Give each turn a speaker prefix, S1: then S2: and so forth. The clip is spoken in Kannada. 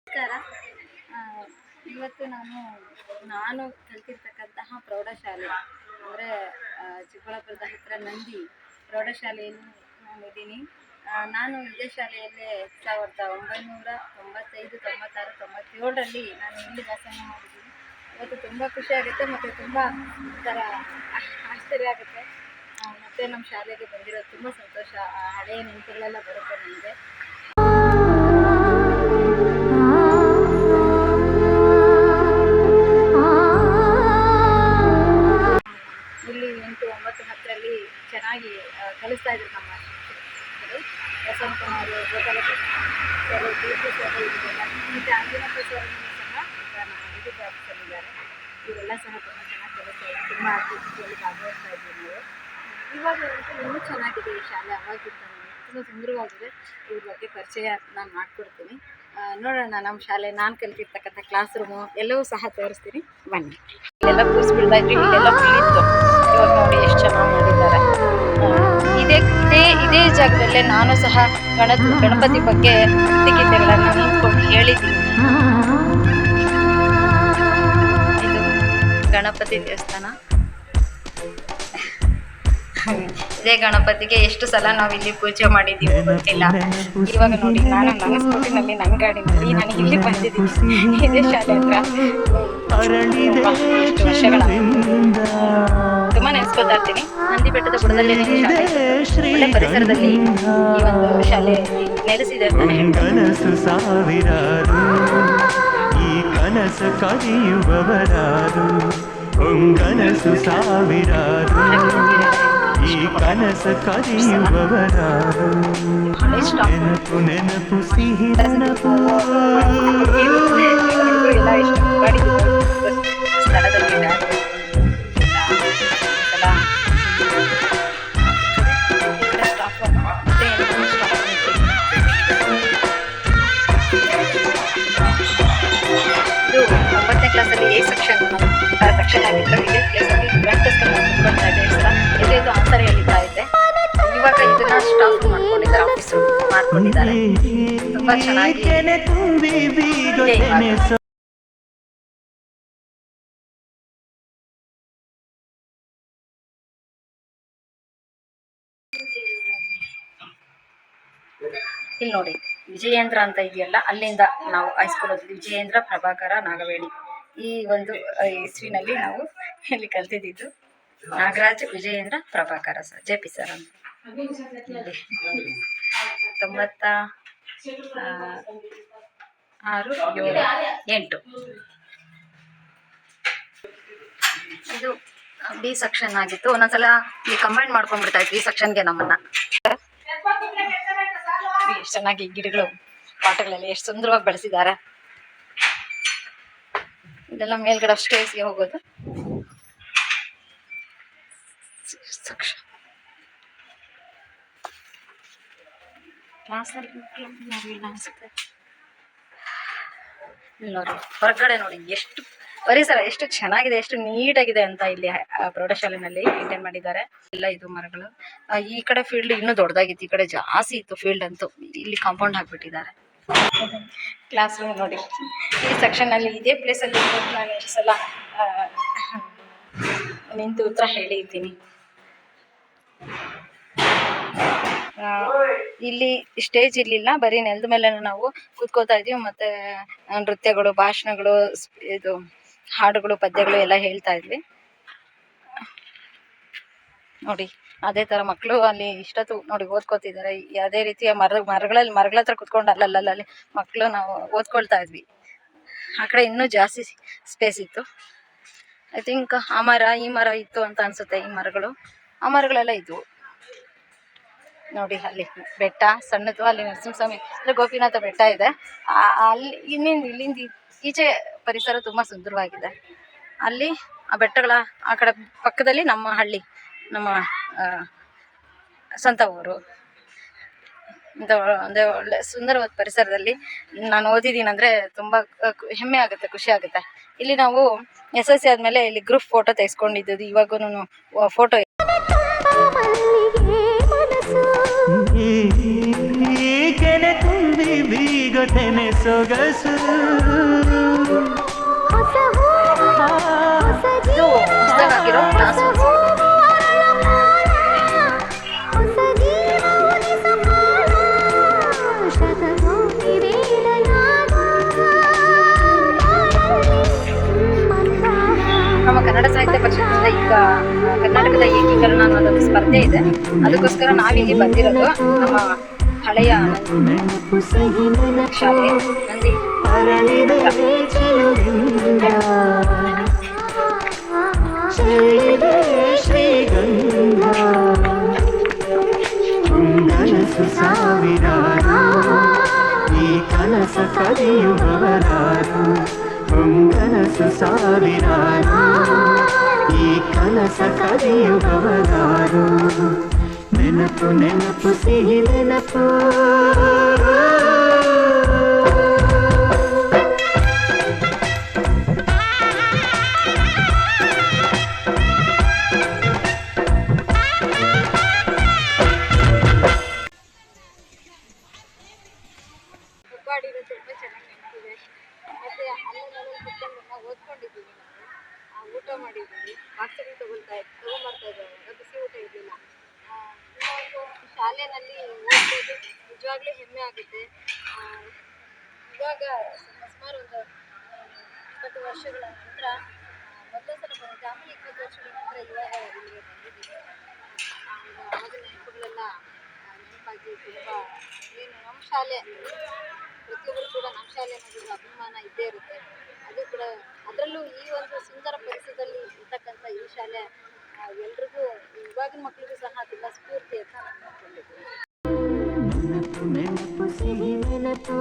S1: ನಮಸ್ಕಾರ. ಆ, ಇವತ್ತು ನಾನು ಕಲ್ತಿರ್ತಕ್ಕಂತಹ ಪ್ರೌಢಶಾಲೆ ಅಂದರೆ ಚಿಕ್ಕಬಳ್ಳಾಪುರದ ಹತ್ತಿರ ನಂದಿ ಪ್ರೌಢಶಾಲೆಯಲ್ಲಿ ನಾನಿದ್ದೀನಿ. ನಾನು ಇದೇ ಶಾಲೆಯಲ್ಲೇ 1995, 96, 97ರಲ್ಲಿ ನಾನು ಇಲ್ಲಿ ವ್ಯಾಸಂಗ ಮಾಡಿದ್ದೀನಿ. ಇವತ್ತು ತುಂಬ ಖುಷಿ ಆಗುತ್ತೆ ಮತ್ತು ತುಂಬ ಒಂಥರ ಆಶ್ಚರ್ಯ ಆಗುತ್ತೆ. ಮತ್ತು ನಮ್ಮ ಶಾಲೆಗೆ ಬಂದಿರೋದು ತುಂಬ ಸಂತೋಷ. ಹಳೆಯ ನೆನಪುಗಳೆಲ್ಲ ಬರುತ್ತೆ ನನಗೆ. ಇಲ್ಲಿ 8, 9, 10ರಲ್ಲಿ ಚೆನ್ನಾಗಿ ಕಲಿಸ್ತಾ ಇದ್ರು ನಮ್ಮ ಶಿಕ್ಷಕರು. ವಸಂತ ಕುಮಾರ್, ಗೋಪಾಲ ಸರ್, ಕೀರ್ತಿ ಸರ್, ಇವರೆಲ್ಲ ಮತ್ತು ಅಂಜನಪ್ಪ ಸರ್ ಸಹ ನಮ್ಮ ವಿದ್ಯುತ್ ಆಫೀಸಲ್ಲಿದ್ದಾರೆ. ಇವರೆಲ್ಲ ಸಹ ತುಂಬ ಚೆನ್ನಾಗಿ ಕಲಿಸ್ತಾ ಇದ್ರು. ತುಂಬ ಆಕ್ಟಿವಿಟಿಯಲ್ಲಿ ಭಾಗವಹಿಸ್ತಾ ಇದ್ವಿ ನಾವು. ಇವಾಗ ಇನ್ನೂ ಚೆನ್ನಾಗಿದೆ ಈ ಶಾಲೆ. ಅವಾಗಿಂತ ತುಂಬ ಸುಂದರವಾಗಿದೆ. ಇವ್ರ ಬಗ್ಗೆ ಪರಿಚಯ ನಾನು ಮಾಡಿಕೊಡ್ತೀನಿ. ನೋಡೋಣ ನಮ್ಮ ಶಾಲೆ, ನಾನು ಕಲಿತಿರ್ತಕ್ಕಂಥ ಕ್ಲಾಸ್ ರೂಮು ಎಲ್ಲವೂ ಸಹ ತೋರಿಸ್ತೀನಿ, ಬನ್ನಿ. ಇಲ್ಲೆಲ್ಲ ಕೂರಿಸ್ಬಿಡ್ತಾ ಇದ್ವಿ, ಇಲ್ಲೆಲ್ಲ ಫುಲ್ಲಿತ್ತು. ಇವಾಗ ನೋಡಿ ಎಷ್ಟು ಚೆನ್ನಾಗಿ ಮಾಡಿದ್ದಾರೆ. ಇದೇ ಜಾಗದಲ್ಲೇ ನಾನು ಸಹ ಗಣಪತಿ ಬಗ್ಗೆ ಭಕ್ತಿಗೀತೆಗಳನ್ನು ನಿಂತ್ಕೊಂಡು ಹೇಳಿದ್ದೀನಿ. ಇದು ಗಣಪತಿ ದೇವಸ್ಥಾನ. ಇದೇ ಗಣಪತಿಗೆ ಎಷ್ಟು ಸಲ ನಾವು ಇಲ್ಲಿ ಪೂಜೆ ಮಾಡಿದ್ದೀವಿ ಗೊತ್ತಿಲ್ಲ. ಇವಾಗ ನೋಡಿ, ನಾನು ನನ್ನ ಸ್ಕೂಟಿನಲ್ಲಿ, ನನ್ನ ಗಾಡಿನಲ್ಲಿ ನಾನು ಇಲ್ಲಿ ಬಂದಿದ್ದೀನಿ. ಇದೇ ಶಾಲೆ ಹತ್ರ ಎಷ್ಟು ವರ್ಷಗಳ ತುಂಬ ನೆನೆಸ್ಕೊತಾ ಇರ್ತೀನಿ. ನಂದಿ ಬೆಟ್ಟದ ಬುಡದಲ್ಲಿ ಒಳ್ಳೆ ಪರಿಸರದಲ್ಲಿ ಈ ಒಂದು ಶಾಲೆ ನೆಲೆಸಿದೆ ಅಂತ
S2: ಈ ಕನಸ ಕರೆಯುವವರಾರು, ನೆನಪು ಸಿಹಿ ನೆನಪು.
S1: ಇದು 9ನೇ ಕ್ಲಾಸಲ್ಲಿ ಎ ಸೆಕ್ಷನ್ ಆಗಿತ್ತು. ಇದೇ ಪ್ಲೇಸಲ್ಲಿ ಪ್ರಾಕ್ಟೀಸ್ ಮಾಡ್ತಾ ಇದ್ದೆ. ಎಷ್ಟು ಸಲ ಇದು ಆನ್ಸರ್ ಹೇಳ್ತಾ ಇದ್ದೆ. ಇವಾಗ ಇದನ್ನ ಸ್ಟಾಪ್ ಮಾಡ್ಕೊಂಡಿದ್ದಾರೆ, ಆಫೀಸು ಮಾಡ್ಕೊಂಡಿದ್ದಾರೆ. ತುಂಬ ಚೆನ್ನಾಗಿ ಇಲ್ಲಿ ನೋಡಿ, ವಿಜಯೇಂದ್ರ ಅಂತ ಇದೆಯಲ್ಲ, ಅಲ್ಲಿಂದ ನಾವು ಹೈಸ್ಕೂಲ್ ಓದಿದ್ವಿ. ವಿಜಯೇಂದ್ರ ಪ್ರಭಾಕರ ನಾಗವೇಣಿ, ಈ ಒಂದು ಇಸ್ವಿನಲ್ಲಿ ನಾವು ಇಲ್ಲಿ ಕಲ್ತಿದ್ದು. Nagaraj Vijayendra Prabhakar sir, JP sir ಅಂತ. 96, 7, 8. ಇದು B ಸೆಕ್ಷನ್ ಆಗಿತ್ತು. ಒಂದೊಂದ್ಸಲ ಈ ಕಂಬೈನ್ ಮಾಡ್ಕೊಂಡ್ಬಿಡ್ತಾ ಇದ್ವಿ ಈ ಸೆಕ್ಷನ್ಗೆ ನಮ್ಮನ್ನ. ಎಷ್ಟು ಚೆನ್ನಾಗಿ ಗಿಡಗಳು ಪಾಟಗಳಲ್ಲಿ ಎಷ್ಟು ಸುಂದರವಾಗಿ ಬೆಳೆಸಿದ್ದಾರೆ. ಇದೆಲ್ಲ ಮೇಲ್ಗಡೆ ಸ್ಟೇಜ್ಗೆ ಹೋಗೋದು. ಅನ್ಸುತ್ತೆ. ನೋಡಿ ಹೊರಗಡೆ ನೋಡಿ ಎಷ್ಟು ಪರಿಸರ ಎಷ್ಟು ಚೆನ್ನಾಗಿದೆ, ಎಷ್ಟು ನೀಟಾಗಿದೆ ಅಂತ ಇಲ್ಲಿ ಪ್ರೌಢಶಾಲೆನಲ್ಲಿ ಮೇಂಟೈನ್ ಮಾಡಿದ್ದಾರೆ. ಎಲ್ಲ ಇದು ಮರಗಳು. ಈ ಕಡೆ ಫೀಲ್ಡ್ ಇನ್ನೂ ದೊಡ್ಡದಾಗಿತ್ತು, ಈ ಕಡೆ ಜಾಸ್ತಿ ಇತ್ತು ಫೀಲ್ಡ್ ಅಂತೂ. ಇಲ್ಲಿ ಕಾಂಪೌಂಡ್ ಹಾಕ್ಬಿಟ್ಟಿದ್ದಾರೆ. ಕ್ಲಾಸ್ ರೂಮ್ ನೋಡಿ, ಈ ಸೆಕ್ಷನಲ್ಲಿ ಇದೇ ಪ್ಲೇಸಲ್ಲಿ ನಾನು ಎಷ್ಟು ಸಲ ನಿಂತು ಉತ್ತರ ಹೇಳಿದ್ದೀನಿ. ಇಲ್ಲಿ ಸ್ಟೇಜ್ ಇರಲಿಲ್ಲ, ಬರೀ ನೆಲದ ಮೇಲೆ ನಾವು ಕೂತ್ಕೋತಾ ಇದ್ವಿ. ಮತ್ತು ನೃತ್ಯಗಳು, ಭಾಷಣಗಳು, ಇದು ಹಾಡುಗಳು, ಪದ್ಯಗಳು ಎಲ್ಲ ಹೇಳ್ತಾ ಇದ್ವಿ. ನೋಡಿ ಅದೇ ಥರ ಮಕ್ಕಳು ಅಲ್ಲಿ ಇಷ್ಟೊತ್ತು ನೋಡಿ ಓದ್ಕೋತಿದ್ದಾರೆ. ಅದೇ ರೀತಿಯ ಮರಗಳ ಹತ್ರ ಕುತ್ಕೊಂಡು ಅಲ್ಲಲ್ಲಿ ಮಕ್ಕಳು ನಾವು ಓದ್ಕೊಳ್ತಾ ಇದ್ವಿ. ಆ ಕಡೆ ಇನ್ನೂ ಜಾಸ್ತಿ ಸ್ಪೇಸ್ ಇತ್ತು. ಐ ಥಿಂಕ್ ಆ ಮರ ಈ ಮರ ಇತ್ತು ಅಂತ ಅನಿಸುತ್ತೆ. ಈ ಮರಗಳು, ಆ ಮರಗಳೆಲ್ಲ ಇದ್ವು. ನೋಡಿ ಅಲ್ಲಿ ಬೆಟ್ಟ ಸಣ್ಣದು, ಅಲ್ಲಿ ನರಸಿಂಹಸ್ವಾಮಿ ಅಂದರೆ ಗೋಪಿನಾಥ ಬೆಟ್ಟ ಇದೆ. ಅಲ್ಲಿ ಇಲ್ಲಿಂದ ಈಚೆ ಪರಿಸರ ತುಂಬ ಸುಂದರವಾಗಿದೆ. ಅಲ್ಲಿ ಆ ಬೆಟ್ಟಗಳ ಆ ಕಡೆ ಪಕ್ಕದಲ್ಲಿ ನಮ್ಮ ಹಳ್ಳಿ, ನಮ್ಮ ಸ್ವಂತ ಊರು. ಒಂದು ಒಳ್ಳೆ ಸುಂದರವಾದ ಪರಿಸರದಲ್ಲಿ ನಾನು ಓದಿದ್ದೀನಿ ಅಂದರೆ ತುಂಬ ಹೆಮ್ಮೆ ಆಗುತ್ತೆ, ಖುಷಿ ಆಗುತ್ತೆ. ಇಲ್ಲಿ ನಾವು SSC ಆದಮೇಲೆ ಇಲ್ಲಿ ಗ್ರೂಪ್ ಫೋಟೋ ತೆಗೆಸ್ಕೊಂಡಿದ್ದು. ಇವಾಗೂ ಫೋಟೋ
S2: ಕೆನೆ ತುಂಬಿ ಬೀಗ ಜೊತೆನೆ ಸೊಗಸು
S1: ಇದು ಹೊಸದಾಗಿರೋ ಕ್ಲಾಸ್ ನಮ್ಮ ಕನ್ನಡ ಸಾಹಿತ್ಯ ಪರಿಷತ್ತಿನಿಂದ ಈಗ ಕರ್ನಾಟಕದ ಏಕೀಕರಣ ಅನ್ನೋದೊಂದು ಸ್ಪರ್ಧೆ ಇದೆ. ಅದಕ್ಕೋಸ್ಕರ ನಾವಿಲ್ಲಿ ಬಂದಿರೋದು ನಮ್ಮ ಹಳೆಯ ಶಾಲೆ ನಂದಿ
S2: ಶ್ರೀಗಂಧ ಕನಸು ಸಾವಿರಾರು ಈ ಕನಸ ಕರೆಯುವವರಾರು ಕನಸು ಸಾವಿರಾರು ಈ ಕನಸ ಕರೆಯುವವರಾರು ನೆನಪು ನೆನಪು ಸಿಹಿ ನೆನಪು
S1: ಹುಬ್ಬಾಡಿರೋ ತುಂಬ ಚೆನ್ನಾಗಿ ನೆನಪಿದೆ. ಮತ್ತು ಅಲ್ಲಲ್ಲಿ ಕುತ್ಕೊಂಡು ನಾವು ಓದ್ಕೊಂಡಿದ್ದೀವಿ. ನಾವು ಊಟ ಮಾಡಿದ್ದೀವಿ, ಬಾಕ್ಸಲ್ಲಿ ತೊಗೊಬರ್ತಾ ಇದ್ದೇವೆ. ಬಿಸಿ ಊಟ ಇರಲಿಲ್ಲ. ಶಾಲೆಯಲ್ಲಿ ಓದೋದು ನಿಜವಾಗ್ಲೂ ಹೆಮ್ಮೆ ಆಗುತ್ತೆ. ಇವಾಗ ಸುಮಾರು ಒಂದು 20 ವರ್ಷಗಳ ನಂತರ ಮೊದಲ ಸಲ ಬರುತ್ತೆ. ಆಮೇಲೆ 20 ವರ್ಷಗಳ ನಂತರ ಇವಾಗ ಇಲ್ಲಿಗೆ ಬಂದಿದ್ದೀವಿ. ಆವಾಗ ನೆನಪುಗಳೆಲ್ಲ ನೆನಪಾಗಿ ತುಂಬ ಏನು ನಮ್ಮ ಶಾಲೆ ಪ್ರತಿಯೊಬ್ಬರು ಕೂಡ ನಮ್ಮ ಶಾಲೆ ಅನ್ನೋದು ಅಭಿಮಾನ ಇದ್ದೇ ಇರುತ್ತೆ. ಅದು ಕೂಡ ಅದರಲ್ಲೂ ಈ ಒಂದು ಸುಂದರ ಪರಿಸರದಲ್ಲಿ ಇರ್ತಕ್ಕಂಥ ಈ ಶಾಲೆ ಎಲ್ರಿಗೂ ಇವಾಗಿನ ಮಕ್ಕಳಿಗೂ ಸಹ ತುಂಬ ಸ್ಫೂರ್ತಿ ಅಂತ ನಾನು ಅಂದ್ಕೊಂಡಿದ್ದೀನಿ.
S2: ನೆನಪು ನೆನಪು ಸಿಹಿ ನೆನಪು